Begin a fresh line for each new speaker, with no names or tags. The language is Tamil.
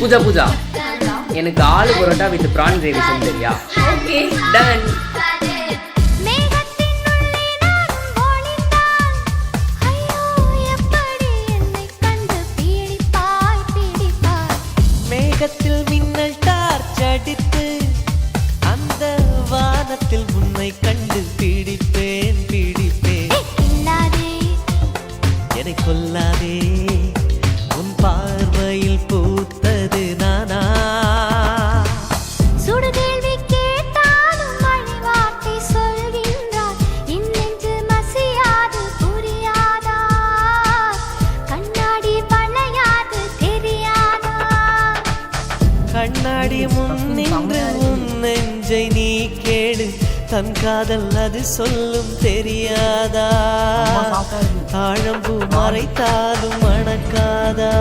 பூஜா பூஜா, எனக்கு aloo paratha with prawn gravy செஞ்சு தெரியா?
Okay
done.
மேகத்தில் மின்னல் டார்ச் அடித்து அந்த வானத்தில் உன்னை கண்டு பிடிப்பேன் பிடிப்பேன். என்னை கொல்லாதே, உன் பார்வையில் பூத்தது நானா?
சுடுதேள்வி கேட்டாலும் மழை வார்த்தை சொல்கின்றார், இன்னென்று மசியாது புரியாதா? கண்ணாடி வளையாது தெரியாதா?
கண்ணாடி முன்னின்று உன் நெஞ்சை நீ கேடு, தன் காதல் அது சொல்லும் தெரியாதா? தாழம்பூ மறைத்தாலும் மணக்காதா?